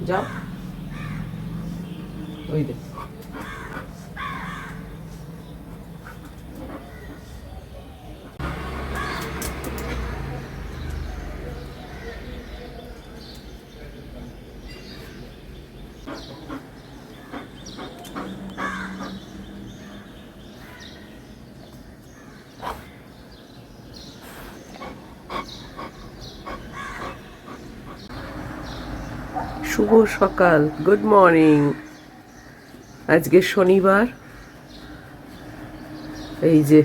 যাও ওই দেখ শুভ সকাল, গুড মর্নিং। আজকে শনিবার। এই যে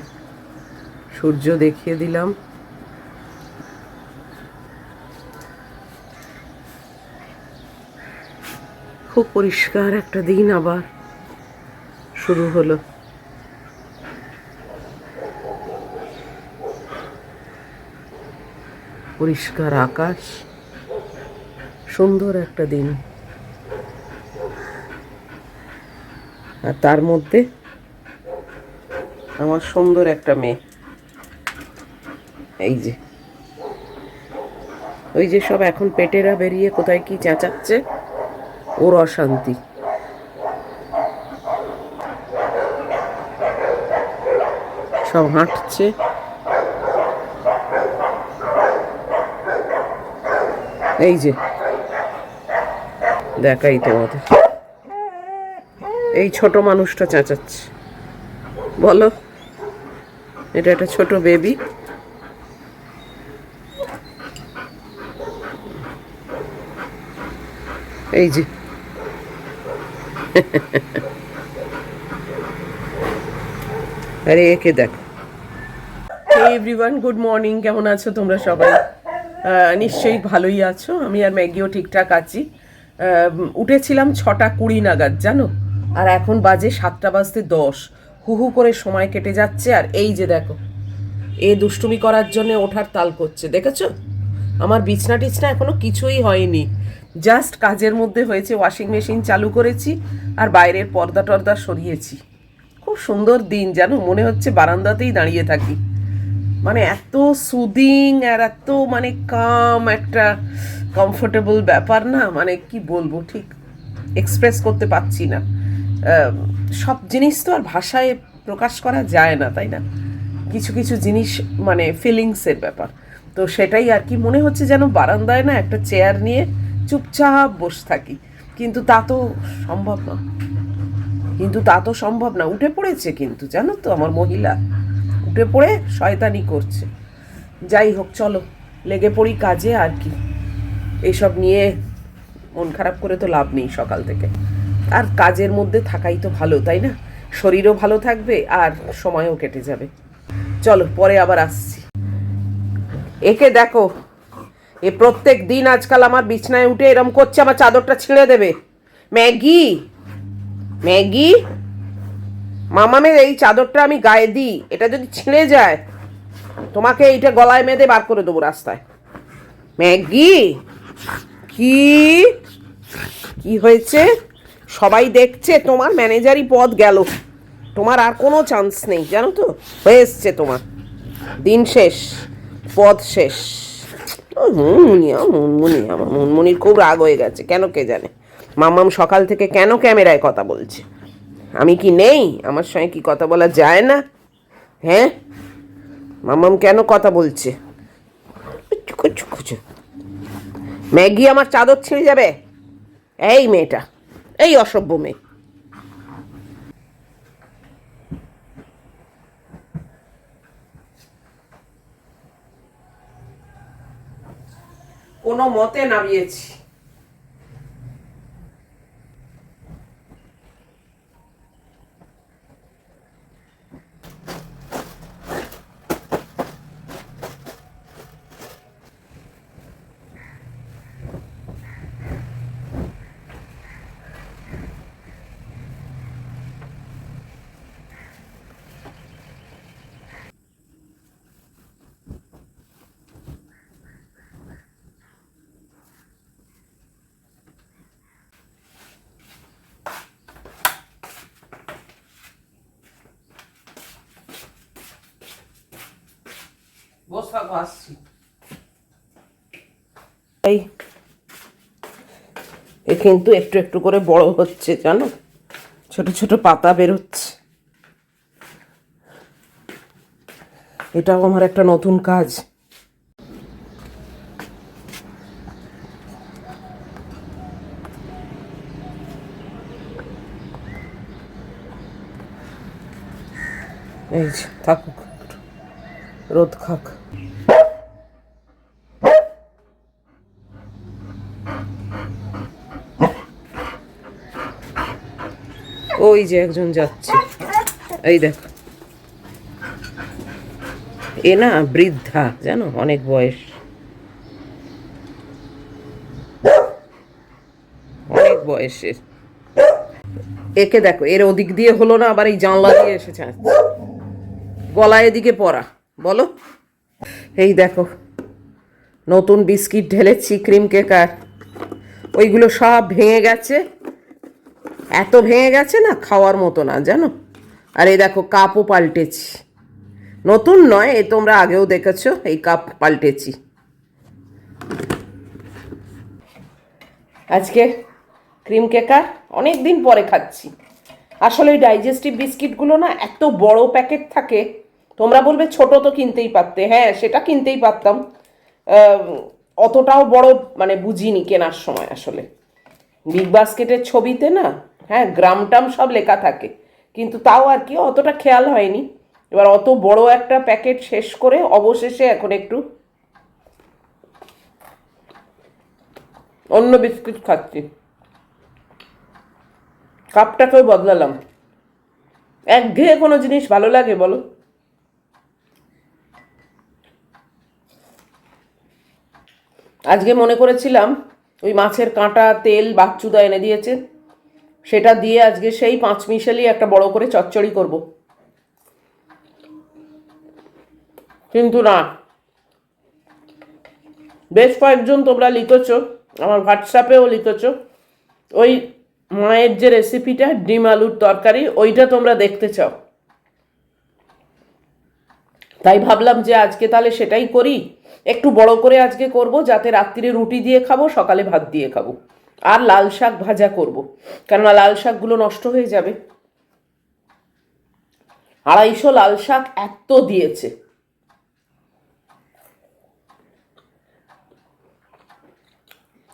সূর্য দেখিয়ে দিলাম। খুব পরিষ্কার একটা দিন আবার শুরু হলো। পরিষ্কার আকাশ, সুন্দর একটা দিন। আর তার মধ্যে আমার সুন্দর একটা মেয়ে। এই যে ওই যে সব এখন পেটেরা বেরিয়ে কোথায় কি চেঁচাচ্ছে, ওর অশান্তি। সব হাঁটছে। এই যে দেখাই তোমাদের, এই ছোট মানুষটা চেঁচাচ্ছে। বলো, এটা একটা ছোট বেবি। এই যে আরে একে দেখো। Everyone, good morning. কেমন আছো তোমরা সবাই? নিশ্চয়ই ভালোই আছো। আমি আর ম্যাগিও ঠিকঠাক আছি। উঠেছিলাম 6:20 নাগাদ, জানো, আর এখন বাজে 7:10। হু হু করে সময় কেটে যাচ্ছে। আর এই যে দেখো, এ দুষ্টুমি করার জন্য ওঠার তাল করছে, দেখেছো? আমার বিছনা টিছনা এখনো কিছুই হয়নি, জাস্ট কাজের মধ্যে হয়েছে। ওয়াশিং মেশিন চালু করেছি আর বাইরের পর্দা টর্দা সরিয়েছি। খুব সুন্দর দিন, জানো, মনে হচ্ছে বারান্দাতেই দাঁড়িয়ে থাকি। মানে এত সুদিং আর এত মানে কাম একটা কমফোর্টেবল ব্যাপার না, মানে কি বলবো, ঠিক এক্সপ্রেস করতে পারছি না। সব জিনিস তো আর ভাষায় প্রকাশ করা যায় না, তাই না? কিছু কিছু জিনিস মানে ফিলিংসের ব্যাপার। তো সেটাই আর কি, মনে হচ্ছে যেন বারান্দায় না একটা চেয়ার নিয়ে চুপচাপ বসে থাকি। কিন্তু তা তো সম্ভব না। উঠে পড়েছে কিন্তু, জানো তো, আমার মহিলা উঠে পড়ে শয়তানি করছে। যাই হোক, চলো লেগে পড়ি কাজে। আর কি, এইসব নিয়ে মন খারাপ করে তো লাভ নেই সকাল থেকে। আর কাজের মধ্যে থাকাই তো ভালো, তাই না? শরীরও ভালো থাকবে আর সময়ও কেটে যাবে। চলো, পরে আবার আসছি। একে দেখো, এ প্রত্যেক দিন আজকাল আমার বিছনায় উঠে এরম করছে, আমার চাদরটা ছিঁড়ে দেবে। ম্যাগি, ম্যাগি, মামামের এই চাদরটা আমি গায়ে দিই, এটা যদি ছিঁড়ে যায় তোমাকে এইটা গলায় বেঁধে বার করে দেবো রাস্তায়। ম্যাগি, কি কি হয়েছে? সবাই দেখছে, তোমার ম্যানেজারি পদ গেল। তোমার আর কোনো চান্স নেই, জানো তো, হয়ে এসছে তোমার দিন শেষ, পদ শেষ। আমার মুনমুনির খুব রাগ হয়ে গেছে, কেন কে জানে। মাম্মাম সকাল থেকে কেন ক্যামেরায় কথা বলছে? আমি কি নেই? আমার সঙ্গে কি কথা বলা যায় না? হ্যাঁ, মাম্মাম কেন কথা বলছে? ম্যাগি, আমার চাদর ছিঁড়ে যাবে। এই মেয়েটা, এই অসভ্য মেয়ে। কোনো মতে নামিয়েছি। থাকো আসছি। এই এ কিন্তু একটু একটু করে বড় হচ্ছে জানো, ছোট ছোট পাতা বেরোচ্ছে। এটাও আমার একটা নতুন কাজ। এই যে থাকুক, রোদ খাক। ওই যে একজন যাচ্ছে, এই দেখো। এ না বৃদ্ধা জানো, অনেক বয়স, অনেক বয়সের। একে দেখো, এর ওদিক দিয়ে হলো না, আবার এই জানলা দিয়ে এসেছে, গলায় এদিকে পড়া। বলো, এই দেখো নতুন বিস্কিট ঢেলেছি ক্রিম কেক, আর ওইগুলো সব ভেঙে গেছে, এত ভেঙে গেছে না খাওয়ার মতো না জানো। আর এই দেখো কাপও পাল্টেছি, নতুন নয়, এ তোমরা আগেও দেখেছো, এই কাপ পাল্টেছি। আজকে ক্রিম কেকার অনেক দিন পরে খাচ্ছি। আসলে ওই ডাইজেস্টিভ বিস্কিটগুলো না এত বড় প্যাকেট থাকে, তোমরা বলবে ছোট তো কিনতেই পারতে, হ্যাঁ সেটা কিনতেই পারতাম, অতটাও বড় মানে বুঝিনি কেনার সময়। আসলে বিগ বাস্কেটের ছবিতে না, হ্যাঁ গ্রাম টাম সব লেখা থাকে, কিন্তু তাও আর কি অতটা খেয়াল হয়নি। এবার অত বড় একটা প্যাকেট শেষ করে অবশেষে এখন একটু অন্য বিস্কিট খাচ্ছি। কাপটাকেও বদলালাম। একঘেয়ে কোনো জিনিস ভালো লাগে বলো? আজকে মনে করেছিলাম ওই মাছের কাঁটা তেল বাচ্চুদা এনে দিয়েছে, সেটা দিয়ে আজকে সেই 5 মিশালি একটা বড় করে চচ্চড়ি করব, কিন্তু না। বেশ কয়েকজন তোমরা লিখেছো, আমার হোয়াটসঅ্যাপেও লিখেছো ওই মায়ের যে রেসিপিটা ডিম আলুর তরকারি, ওইটা তোমরা দেখতে চাও। তাই ভাবলাম যে আজকে তাহলে সেটাই করি, একটু বড় করে আজকে করব, যাতে রাত্রিরে রুটি দিয়ে খাবো, সকালে ভাত দিয়ে খাবো। আর লাল শাক ভাজা করব, কেননা লাল শাকগুলো নষ্ট হয়ে যাবে। 250 লাল শাক এত দিয়েছে।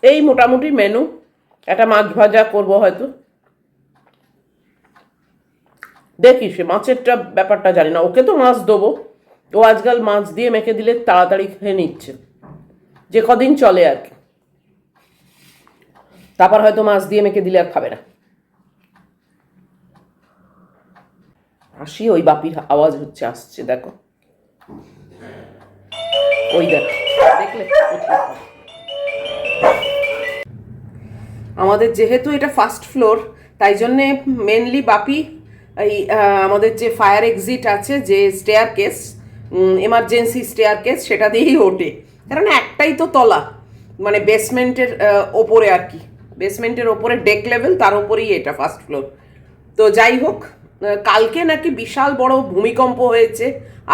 এই মোটামুটি মেনু। একটা মাছ ভাজা করব হয়তো, দেখি সে মাছেরটা ব্যাপারটা জানি না, ওকে তো মাছ দেবো, ও আজকাল মাছ দিয়ে মেখে দিলে তাড়াতাড়ি খেয়ে নিচ্ছে, যে কদিন চলে আর কি। তারপর হয়তো মাছ দিয়ে মেখে দিলে আর খাবে না। আসি, ওই বাপির আওয়াজ হচ্ছে, আসছে দেখো, ওই দেখো, দেখলে? আমাদের যেহেতু এটা ফার্স্ট ফ্লোর, তাই জন্যে মেনলি বাপি এই আমাদের যে ফায়ার এক্সিট আছে, যে stair case, emergency stair case, সেটা দিয়েই ওঠে, কারণ একটাই তো তলা, মানে বেসমেন্টের ওপরে আর কি, বেসমেন্টের ওপরে ডেক লেভেল, তার ওপরেই এটা ফার্স্ট ফ্লোর। তো যাই হোক, কালকে নাকি বিশাল বড় ভূমিকম্প হয়েছে,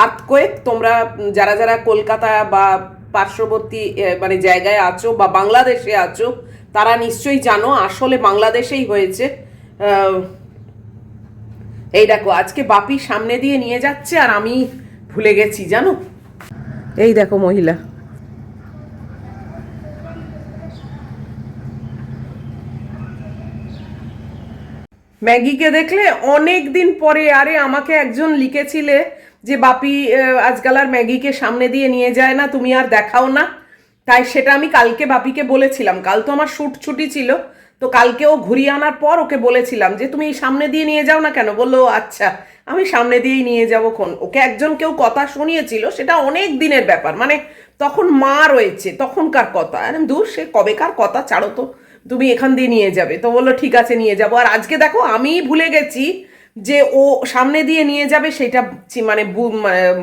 আর্থকোয়েক। তোমরা যারা যারা কলকাতা বা পার্শ্ববর্তী মানে জায়গায় আছো বা বাংলাদেশে আছো, তারা নিশ্চয়ই জানো, আসলে বাংলাদেশেই হয়েছে। এই দেখো আজকে বাপি সামনে দিয়ে নিয়ে যাচ্ছে, আর আমি ভুলে গেছি জানো। এই দেখো মহিলা, ম্যাগিকে দেখলে অনেক দিন পরে। আরে আমাকে একজন লিখেছিলে যে বাপি আজকাল আর ম্যাগিকে সামনে দিয়ে নিয়ে যায় না, তুমি আর দেখাও না। তাই সেটা আমি কালকে বাপিকে বলেছিলাম, কাল তো আমার শ্যুট ছুটি ছিল, তো কালকে ও ঘুরিয়ে আনার পর ওকে বলেছিলাম যে তুমি সামনে দিয়ে নিয়ে যাও না কেন, বললো আচ্ছা আমি সামনে দিয়েই নিয়ে যাবো। ওকে একজন কেউ কথা শুনিয়েছিল, সেটা অনেক দিনের ব্যাপার, মানে তখন মা রয়েছে তখনকার কথা। দূর, সে কবেকার কথা, ছাড়ো তো, তুমি এখান দিয়ে নিয়ে যাবে। তো বললো ঠিক আছে নিয়ে যাবো। আর আজকে দেখো আমি ভুলে গেছি যে ও সামনে দিয়ে নিয়ে যাবে, সেটা মানে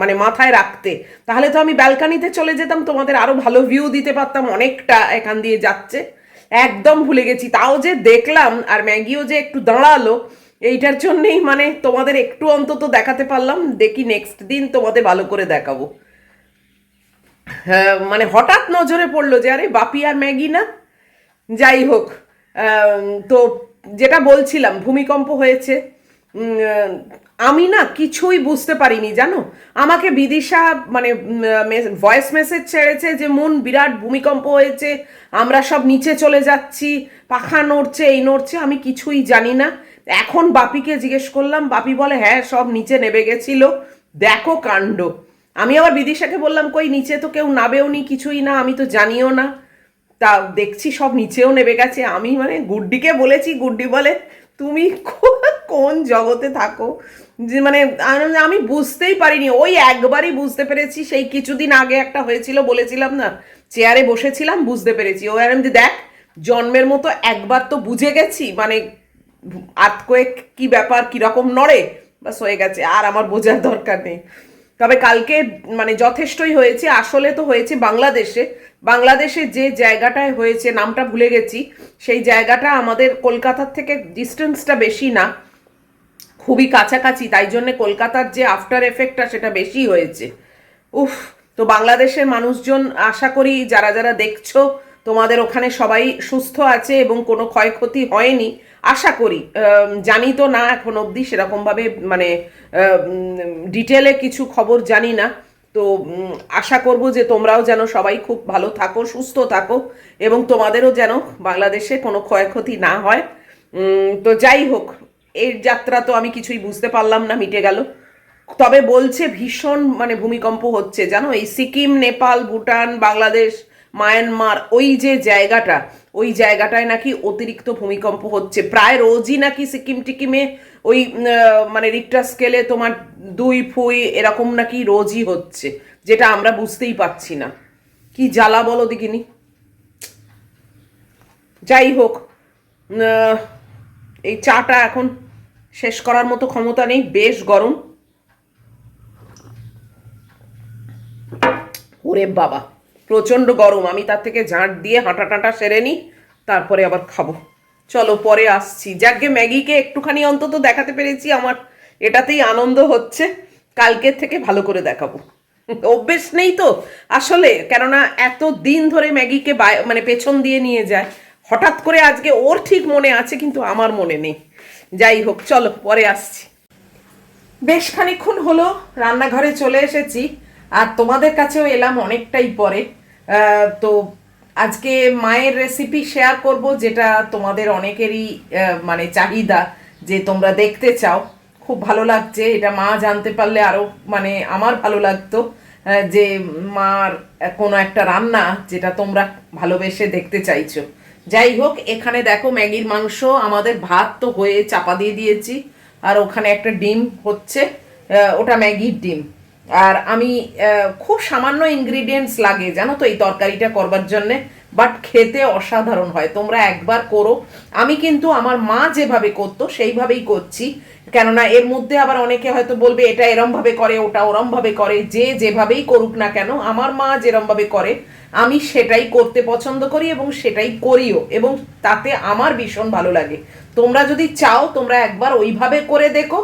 মানে মাথায় রাখতে, তাহলে তো আমি ব্যালকানিতে চলে যেতাম, তোমাদের আরো ভালো ভিউ দিতে পারতাম, অনেকটা এখান দিয়ে যাচ্ছে। একদম ভুলে গেছি, তাও যে দেখলাম, আর ম্যাগিও যে একটু দাঁড়ালো, এইটার জন্যেই মানে তোমাদের একটু অন্তত দেখাতে পারলাম। দেখি নেক্সট দিন তোমাদের ভালো করে দেখাবো। মানে হঠাৎ নজরে পড়লো যে আরে বাপি আর ম্যাগি না। যাই হোক, তো যেটা বলছিলাম, ভূমিকম্প হয়েছে। আমি না কিছুই বুঝতে পারিনি জানো। আমাকে বিদিশা মানে ভয়েস মেসেজ ছেড়েছে যে মন বিরাট ভূমিকম্প হয়েছে, আমরা সব নিচে চলে যাচ্ছি, পাখা নড়ছে, এই নড়ছে, আমি কিছুই জানি না। এখন বাপিকে জিজ্ঞেস করলাম, বাপি বলে হ্যাঁ সব নিচে নেমে গেছিল, দেখো কাণ্ড। আমি আবার বিদিশাকে বললাম কই নিচে তো কেউ নাবেও নি, কিছুই না, আমি তো জানিও না। তা দেখছি সব নিচেও নেমে গেছে। আমি মানে গুড্ডিকে বলেছি, গুড্ডি বলে তুমি কোন জগতে থাকো যে মানে আমি বুঝতেই পারিনি। ওই একবারই বুঝতে পেরেছি, সেই কিছুদিন আগে একটা হয়েছিল বলেছিলাম না, চেয়ারে বসেছিলাম বুঝতে পেরেছি। ও আর আমি দেখ জন্মের মতো একবার তো বুঝে গেছি, মানে আর্থকোয়েক কি ব্যাপার, কিরকম নড়ে, বাস হয়ে গেছে, আর আমার বোঝার দরকার নেই। তবে কালকে মানে যথেষ্টই হয়েছে। আসলে তো হয়েছে বাংলাদেশে। বাংলাদেশে যে জায়গাটায় হয়েছে নামটা ভুলে গেছি, সেই জায়গাটা আমাদের কলকাতার থেকে ডিস্টেন্সটা বেশি না, খুবই কাছাকাছি, তাই জন্য কলকাতার যে আফটার এফেক্টটা সেটা বেশি হয়েছে। উফ। তো বাংলাদেশের মানুষজন আশা করি যারা যারা দেখছো তোমাদের ওখানে সবাই সুস্থ আছে এবং কোনো ক্ষয়ক্ষতি হয়নি আশা করি। জানি তো না এখন অবধি সেরকমভাবে, মানে ডিটেলে কিছু খবর জানি না। তো আশা করব যে তোমরাও যেন সবাই খুব ভালো থাকো, সুস্থ থাকো, এবং তোমাদেরও যেন বাংলাদেশে কোনো ক্ষয়ক্ষতি না হয়। তো যাই হোক, এই যাত্রা তো আমি কিছুই বুঝতে পারলাম না, মিটে গেল। তবে বলছে ভীষণ মানে ভূমিকম্প হচ্ছে জানো, এই সিকিম, নেপাল, ভুটান, বাংলাদেশ, মায়ানমার, ওই যে জায়গাটা, ওই জায়গাটায় নাকি অতিরিক্ত ভূমিকম্প হচ্ছে প্রায় রোজই নাকি। সিকিম টিকিমে ওই মানে রিক্টার স্কেলে তোমার 2 ফুই এরকম নাকি রোজই হচ্ছে, যেটা আমরা বুঝতেই পারছি না। কি জ্বালা বলো দেখিনি। যাই হোক, এই চাটা এখন শেষ করার মতো ক্ষমতা নেই, বেশ গরম। ওরে বাবা প্রচণ্ড গরম, আমি তার থেকে ঝাঁট দিয়ে হাঁটা টাটা সেরে নিই, তারপরে আবার খাবো। চলো পরে আসছি। যাকে ম্যাগিকে একটুখানি অন্তত দেখাতে পেরেছি, আমার এটাতেই আনন্দ হচ্ছে। কালকের থেকে ভালো করে দেখাবো। অভ্যেস নেই তো আসলে, কেননা এত দিন ধরে ম্যাগিকে মানে পেছন দিয়ে নিয়ে যায়, হঠাৎ করে আজকে ওর ঠিক মনে আছে কিন্তু আমার মনে নেই। যাই হোক চলো পরে আসছি। বেশ খানিক্ষণ হলো রান্নাঘরে চলে এসেছি, আর তোমাদের কাছেও এলাম অনেকটাই পরে। তো আজকে মায়ের রেসিপি শেয়ার করব, যেটা তোমাদের অনেকেরই মানে চাহিদা, যে তোমরা দেখতে চাও। খুব ভালো লাগছে এটা, মা জানতে পারলে আরও মানে আমার ভালো লাগতো, যে মার কোনো একটা রান্না যেটা তোমরা ভালোবেসে দেখতে চাইছো। যাই হোক, এখানে দেখো ম্যাগির মাংস, আমাদের ভাত তো হয়ে চাপা দিয়ে দিয়েছি, আর ওখানে একটা ডিম হচ্ছে, ওটা ম্যাগির ডিম। আর আমি খুব সামান্য ইনগ্রিডিয়েন্টস লাগে জানো তো এই তরকারিটা করবার জন্যে, বাট খেতে অসাধারণ হয়। তোমরা একবার করো। আমি কিন্তু আমার মা যেভাবে করতো সেইভাবেই করছি, কেননা এর মধ্যে আবার অনেকে হয়তো বলবে এটা এরমভাবে করে, ওটা ওরমভাবে করে। যে যেভাবেই করুক না কেন, আমার মা যেরমভাবে করে আমি সেটাই করতে পছন্দ করি এবং সেটাই করিও, এবং তাতে আমার ভীষণ ভালো লাগে। তোমরা যদি চাও তোমরা একবার ওইভাবে করে দেখো,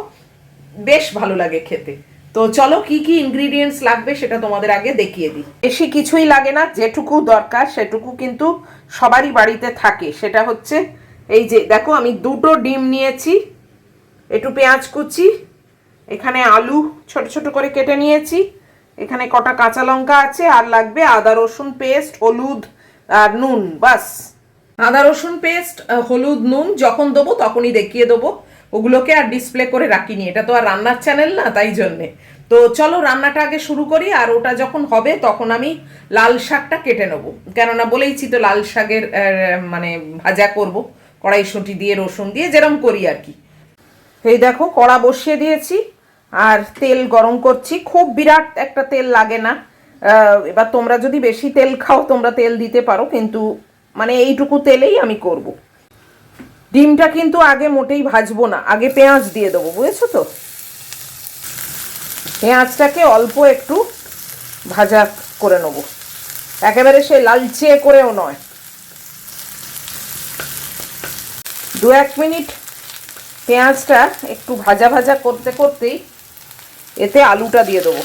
বেশ ভালো লাগে খেতে। তো চলো কি কি ইনগ্রিডিয়েন্টস লাগবে সেটা তোমাদের আগে দেখিয়ে দিই। বেশি কিছুই লাগে না, যেটুকু দরকার সেটুকু কিন্তু সবারই বাড়িতে থাকে। সেটা হচ্ছে এই যে দেখো, আমি 2টো ডিম নিয়েছি, একটু পেঁয়াজ কুচি, এখানে আলু ছোট ছোট করে কেটে নিয়েছি, এখানে কটা কাঁচা লঙ্কা আছে, আর লাগবে আদা রসুন পেস্ট, হলুদ আর নুন, বাস। আদা রসুন পেস্ট, হলুদ, নুন যখন দেবো তখনই দেখিয়ে দেবো, ওগুলোকে আর ডিসপ্লে করে রাখিনি, এটা তো আর রান্নার চ্যানেল না, তাই জন্যে। তো চলো রান্নাটা আগে শুরু করি, আর ওটা যখন হবে তখন আমি লাল শাকটা কেটে নেবো, কেননা বলেইছি তো লাল শাকের মানে ভাজা করব, কড়াইশুঁটি দিয়ে রসুন দিয়ে যেরকম করি আর কি। এই দেখো কড়া বসিয়ে দিয়েছি, আর তেল গরম করছি। খুব বিরাট একটা তেল লাগে না, এবার তোমরা যদি বেশি তেল খাও তোমরা তেল দিতে পারো, কিন্তু মানে এইটুকু তেলেই আমি করব। ডিমটা কিন্তু আগে মোটেই ভাজবো না, আগে পেঁয়াজ দিয়ে দেবো, বুঝেছো তো। পেঁয়াজটাকে অল্প একটু ভাজা করে নেবো, একেবারে সে লালচে করেও নয়। 2-1 মিনিট পেঁয়াজটা একটু ভাজা ভাজা করতে করতেই এতে আলুটা দিয়ে দেবো।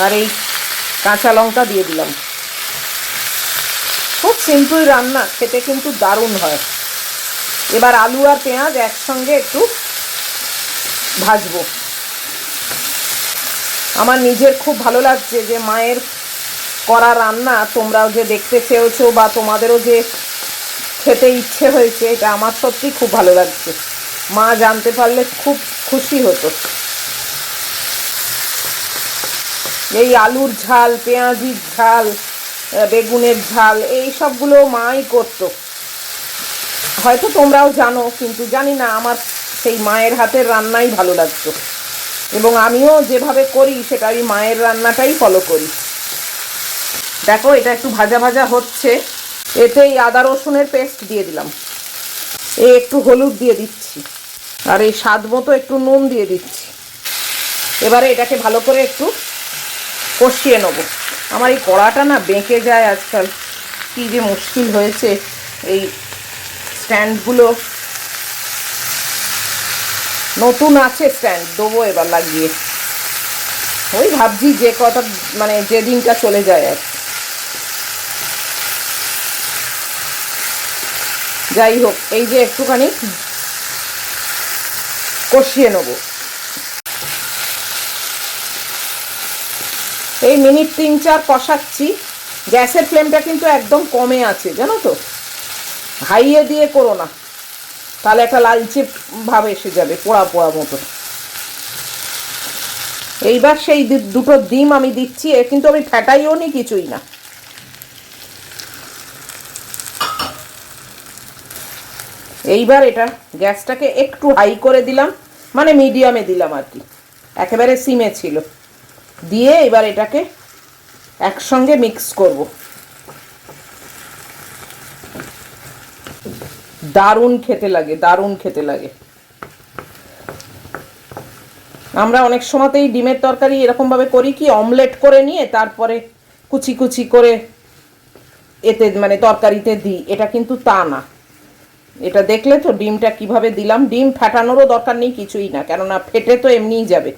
আর এই কাঁচা লঙ্কা দিয়ে দিলাম। খুব সিম্পল রান্না, খেতে কিন্তু দারুণ হয়। এবার আলু আর পেঁয়াজ একসঙ্গে একটু ভাজবো। আমার নিজের খুব ভালো লাগছে যে মায়ের করা রান্না তোমরাও যে দেখতে চেয়েছো বা তোমাদেরও যে খেতে ইচ্ছে হয়েছে, এটা আমার সত্যি খুব ভালো লাগছে। মা জানতে পারলে খুব খুশি হতো। এই আলুর ঝাল, পেঁয়াজির ঝাল, বেগুনের ঝাল, এই সবগুলো মাই করতো। হয়তো তোমরাও জানো, কিন্তু জানি না, আমার সেই মায়ের হাতের রান্নাই ভালো লাগতো। এবং আমিও যেভাবে করি সেটা আমি মায়ের রান্নাটাই ফলো করি। দেখো এটা একটু ভাজা ভাজা হচ্ছে, এতেই আদা রসুনের পেস্ট দিয়ে দিলাম, একটু হলুদ দিয়ে দিচ্ছি, আর এই স্বাদ মতো একটু নুন দিয়ে দিচ্ছি। এবারে এটাকে ভালো করে একটু কষিয়ে নেব। আমার এই কড়াটা না বেঁকে যায় আজকাল, কী যে মুশকিল হয়েছে। এই স্ট্যান্ডগুলো নতুন আছে, স্ট্যান্ড দেবো এবার লাগিয়ে। ওই ভাবছি যে কথা, মানে যে দিনটা চলে যায় আর। যাই হোক, এই যে একটুখানি কষিয়ে নেব। এই মিনিট 3-4 কষাচ্ছি। গ্যাসের ফ্লেমটা কিন্তু একদম কমে আছে, জানো তো। হাইয়ে দিয়ে করো না, তাহলে একটা লালচে ভাব এসে যাবে, পোড়া পোড়া মতো। এইবার সেই দুটো ডিম আমি দিচ্ছি, কিন্তু আমি ফ্যাটাইও নি, কিছুই না। এইবার এটা গ্যাসটাকে একটু হাই করে দিলাম, মানে মিডিয়ামে দিলাম আর কি, একেবারে সিমে ছিল। দিয়ে এবার এটাকে একসঙ্গে মিক্স করব। দারুণ খেতে লাগে, দারুণ খেতে লাগে। আমরা অনেক সময়তেই ডিমের তরকারি এরকমভাবে করি কি, অমলেট করে নিয়ে তারপরে কুচি কুচি করে এতে মানে তরকারিতে দিই। এটা কিন্তু তা না। এটা দেখলে তো ডিমটা কিভাবে দিলাম। ডিম ফাটানোরও দরকার নেই, কিছুই না, কেননা ফেটে তো এমনিই যাবে।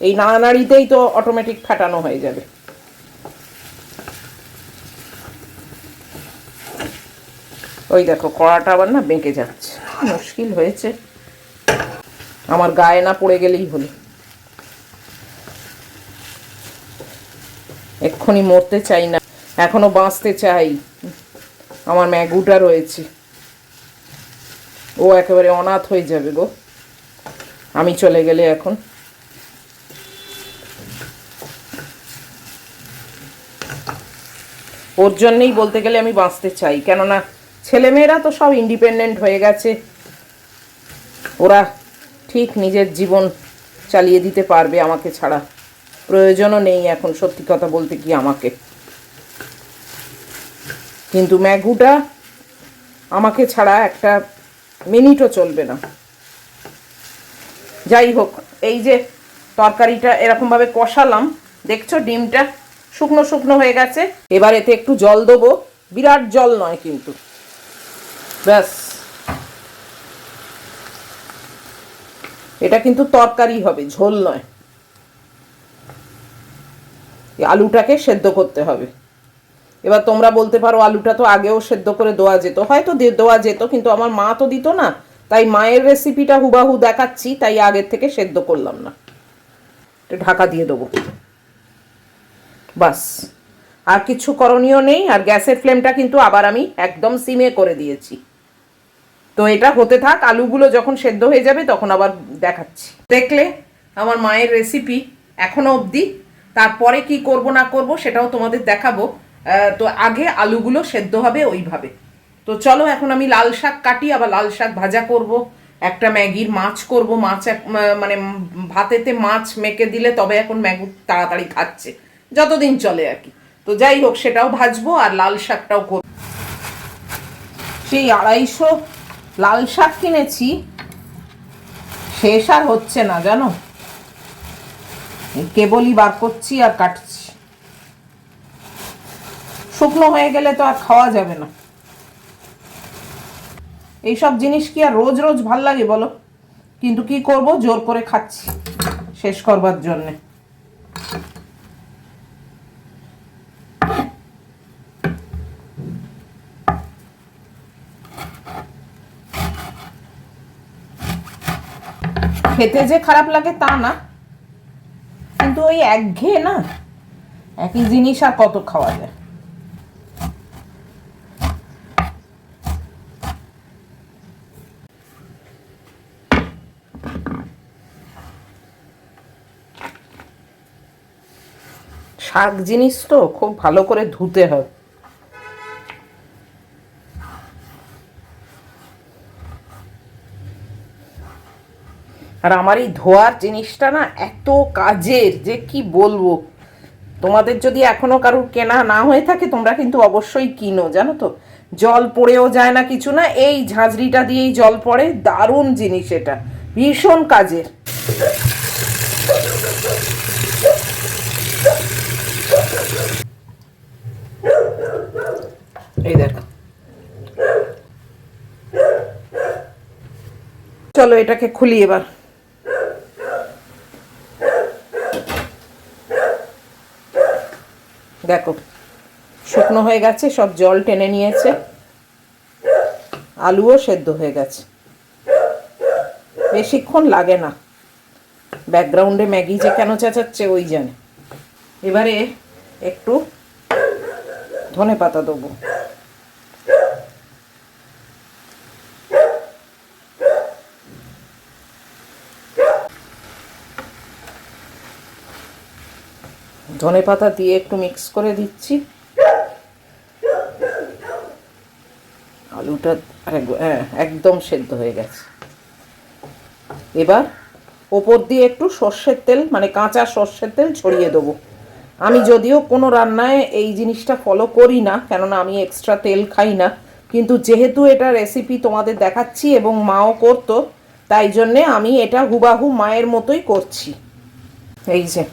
এই নাড়ানাড়িতেই তো অটোমেটিক ফাটানো হয়ে যাবে। ওই দেখো কড়াটা আবার না বেঁকে যাচ্ছে, মুশকিল হয়েছে। আমার গায়ে না পড়ে গেলেই হলো। এক্ষুনি মরতে চাই না, এখনো বাঁচতে চাই। আমার ম্যাগুটা রয়েছে, ও একেবারে অনাথ হয়ে যাবে গো আমি চলে গেলে। এখন ওর জন্যেই বলতে গেলে আমি বাঁচতে চাই, কেননা ছেলেমেয়েরা তো সব ইন্ডিপেন্ডেন্ট হয়ে গেছে। ওরা ঠিক নিজের জীবন চালিয়ে দিতে পারবে, আমাকে ছাড়া। প্রয়োজনও নেই এখন, সত্যি কথা বলতে কি আমাকে। কিন্তু ম্যাগুটা আমাকে ছাড়া একটা মিনিটও চলবে না। যাই হোক, এই যে তরকারিটা এরকমভাবে কষালাম, দেখছো ডিমটা শুকনো শুকনো হয়ে গেছে। এবার এতে একটু জল দেবো, বিরাট জল নয় কিন্তু, ব্যাস। এটা কিন্তু তরকারি হবে, ঝোল নয়। আলুটাকে সেদ্ধ করতে হবে। এবার তোমরা বলতে পারো আলুটা তো আগেও সেদ্ধ করে দেওয়া যেত, হয়তো দেওয়া যেত, কিন্তু আমার মা তো দিত না, তাই মায়ের রেসিপিটা হুবাহু দেখাচ্ছি, তাই আগের থেকে সেদ্ধ করলাম না। ঢাকা দিয়ে দেবো, বাস। আর কিছু করণীয় নেই। আর গ্যাসের ফ্লেমটা কিন্তু আবার আমি একদম সিমে করে দিয়েছি। তো এটা হতে থাক, আলুগুলো যখন সেদ্ধ হয়ে যাবে তখন আবার দেখাচ্ছি। দেখলে আমার মায়ের রেসিপি এখনো অবধি। তারপরে কি করব না করব সেটাও তোমাদের দেখাবো। তো আগে আলুগুলো সেদ্ধ হবে ওইভাবে। তো চলো এখন আমি লাল শাক কাটি, আবার লাল শাক ভাজা করব, একটা ম্যাগির মাছ করব। মাছ মানে ভাতেতে মাছ মেখে দিলে তবে এখন ম্যাগু তাড়াতাড়ি খাচ্ছে, যতদিন চলে আর কি। তো যাই হোক, সেটাও ভাজবো আর লাল শাকটাও করব। সেই 250 লাল শাক কিনেছি, শেষ আর হচ্ছে না জানো। কেবলই বার করছি আর কাটছি। শুকনো হয়ে গেলে তো আর খাওয়া যাবে না। এইসব জিনিস কি আর রোজ রোজ ভাল লাগে বলো, কিন্তু কি করব, জোর করে খাচ্ছি শেষ করবার জন্যে। খেতে যে খারাপ লাগে তা না, কিন্তু ওই একঘেয়ে না, একই জিনিস আর কত খাওয়া যায়। শাক জিনিস তো খুব ভালো করে ধুতে হয়। আর আমার এই ধোয়ার জিনিসটা না এত কাজের যে কি বলবো। তোমাদের যদি এখনো কারোর কেনা না হয়ে থাকে তোমরা কিন্তু অবশ্যই কিনো, জানো তো। জল পড়েও যায় না, কিছু না, এই ঝাঁঝরিটা দিয়েই জল পড়ে, দারুণ জিনিস এটা, ভীষণ কাজের। এই দেখো, চলো এটাকে খুলি এবার। দেখো শুকনো হয়ে গেছে, সব জল টেনে নিয়েছে, আলুও সেদ্ধ হয়ে গেছে, বেশিক্ষণ লাগে না। ব্যাকগ্রাউন্ডে ম্যাগি যে কেন চেঁচাচ্ছে ওই জানে। এবারে একটু ধনেপাতা দেবো। ধনেপাতা দিয়ে একটু মিক্স করে দিচ্ছি। আলুটা একদম সেদ্ধ হয়ে গেছে। এবার ওপর দিয়ে একটু সর্ষের তেল, মানে কাঁচা সর্ষের তেল ছড়িয়ে দেবো। আমি যদিও কোনো রান্নায় এই জিনিসটা ফলো করি না, কেননা আমি এক্সট্রা তেল খাই না, কিন্তু যেহেতু এটা রেসিপি তোমাদের দেখাচ্ছি এবং মাও করতো, তাই জন্যে আমি এটা হুবাহু মায়ের মতোই করছি। এই যে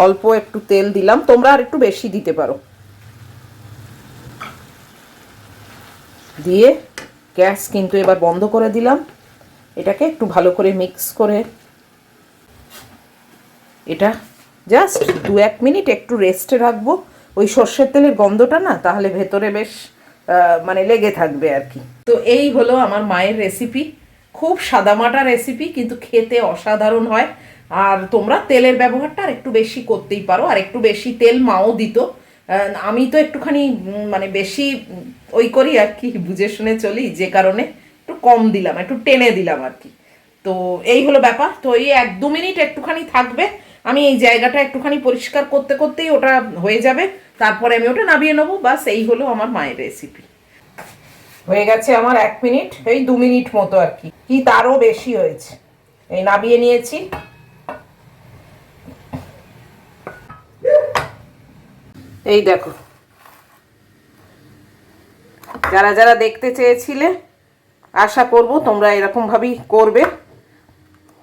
অল্প একটু তেল দিলাম, তোমরা আর একটু বেশি দিতে পারো। দিয়ে গ্যাস কিন্তু এবার বন্ধ করে দিলাম। এটাকে একটু ভালো করে মিক্স করে এটা জাস্ট 2-1 মিনিট একটু রেস্টে রাখবো। ওই সর্ষের তেলের গন্ধটা না তাহলে ভেতরে বেশ মানে লেগে থাকবে আর কি। তো এই হলো আমার মায়ের রেসিপি, খুব সাদামাটা রেসিপি কিন্তু খেতে অসাধারণ হয়। আর তোমরা তেলের ব্যবহারটা আর একটু বেশি করতেই পারো, আর একটু বেশি তেল মাও দিত। আমি তো একটুখানি মানে বেশি ওই করি আর কি, বুঝে শুনে চলি, যে কারণে একটু কম দিলাম, একটু টেনে দিলাম আর কি। তো এই হলো ব্যাপার। তো এই 1-2 মিনিট একটুখানি থাকবে, আমি এই জায়গাটা একটুখানি পরিষ্কার করতে করতেই ওটা হয়ে যাবে, তারপরে আমি ওটা নামিয়ে নেবো। বাস এই হলো আমার মায়ের রেসিপি। হয়ে গেছে আমার 1 মিনিট, এই 2 মিনিট মতো আর কি, কি তারও বেশি হয়েছে। এই নামিয়ে নিয়েছি। এই দেখো, যারা যারা দেখতে চেয়েছিলে আশা করব তোমরা এরকম ভাবেই করবে,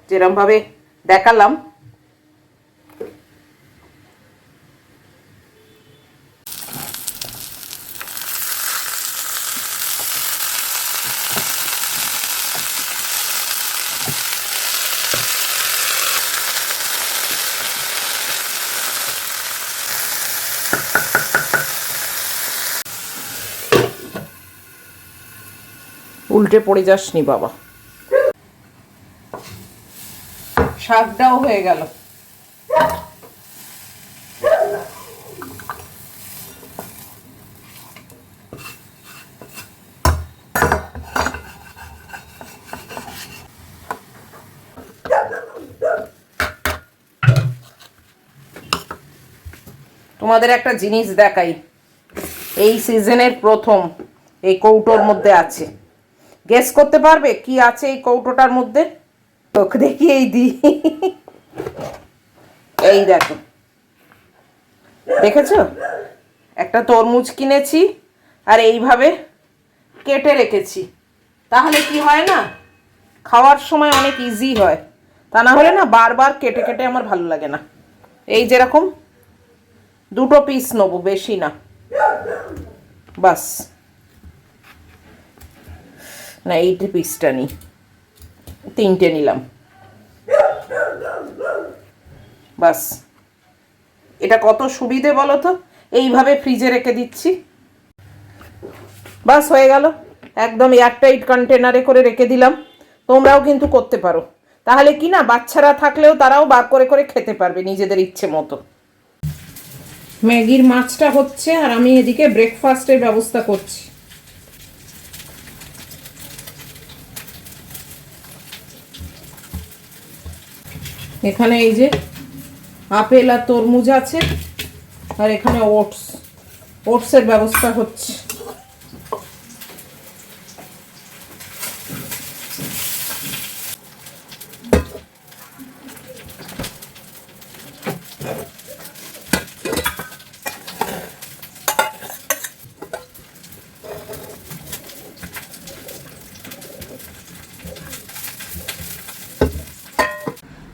যেরকম ভাবে দেখালাম। উল্টে পড়ে যাসনি বাবা। শাকটাও হয়ে গেল। তোমাদের একটা জিনিস দেখাই, এই সিজনের প্রথম এই কৌটোর মধ্যে আছে। গেস করতে পারবে কি আছে এই কৌটোটার মধ্যে? তোকে দেখি এই দি, এই দেখো, দেখেছো? একটা তরমুজ কিনেছি আর এইভাবে কেটে রেখেছি, তাহলে কি হয় না, খাওয়ার সময় অনেক ইজি হয়। তা না হলে না বারবার কেটে কেটে আমার ভালো লাগে না। এই যেরকম 2 পিস নেবো, বেশি না, বাস। না, এই পিসটা নিই, 3টে নিলাম, বাস। এটা কত সুবিধে বলো তো, এইভাবে ফ্রিজে রেখে দিচ্ছি, বাস হয়ে গেল। একদম এয়ারটাইট কন্টেনারে করে রেখে দিলাম। তোমরাও কিন্তু করতে পারো, তাহলে কি না বাচ্চারা থাকলেও তারাও বার করে করে খেতে পারবে নিজেদের ইচ্ছে মতো। ম্যাগির মাছটা হচ্ছে আর আমি এদিকে ব্রেকফাস্টের ব্যবস্থা করছি। এখানে এই যে আপেল আর তরমুজ আছে, আর এখানে ওটসের ব্যবস্থা হচ্ছে।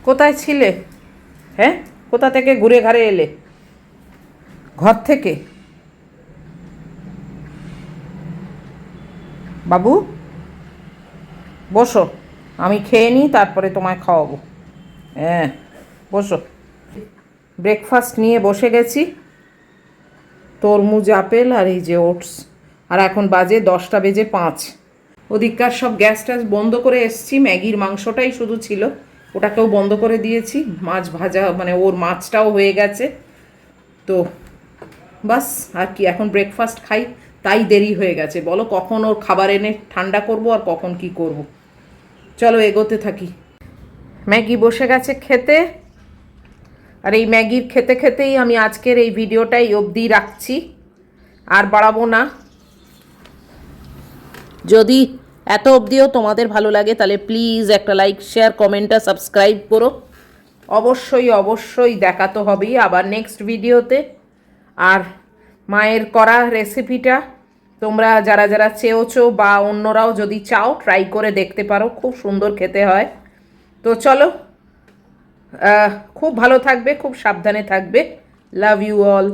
কোথায় ছিলে? হ্যাঁ, কোথা থেকে ঘুরে ঘাড়ে এলে? ঘর থেকে? বাবু বসো, আমি খেয়ে নিই তারপরে তোমায় খাওয়াবো। হ্যাঁ বসো। ব্রেকফাস্ট নিয়ে বসে গেছি, তরমুজ আপেল আর এই যে ওটস। আর এখন বাজে 10:05। ওদিককার সব গ্যাস ট্যাস বন্ধ করে এসছি, ম্যাগির মাংসটাই শুধু ছিল, ওটাকেও বন্ধ করে দিয়েছি। মাছ ভাজা মানে ওর মাছটাও হয়ে গেছে। তো বাস আর কি, এখন ব্রেকফাস্ট খাই, তাই দেরি হয়ে গেছে। বলো কখন ওর খাবার এনে ঠান্ডা করব আর কখন কি করব। চলো এগোতে থাকি। ম্যাগি বসে গেছে খেতে, আর এই ম্যাগির খেতে খেতেই আমি আজকের এই ভিডিওটাই অবধি রাখছি, আর বাড়াবো না। যদি এত অবধিও তোমাদের ভালো লাগে তাহলে প্লিজ একটা লাইক, শেয়ার, কমেন্ট আর সাবস্ক্রাইব করো। অবশ্যই অবশ্যই দেখা তো হবেই আবার নেক্সট ভিডিওতে। আর মায়ের করা রেসিপিটা তোমরা যারা যারা চেয়েছো বা অন্যরাও যদি চাও ট্রাই করে দেখতে পারো, খুব সুন্দর খেতে হয়। তো চলো, খুব ভালো থাকবে, খুব সাবধানে থাকবে। Love you all.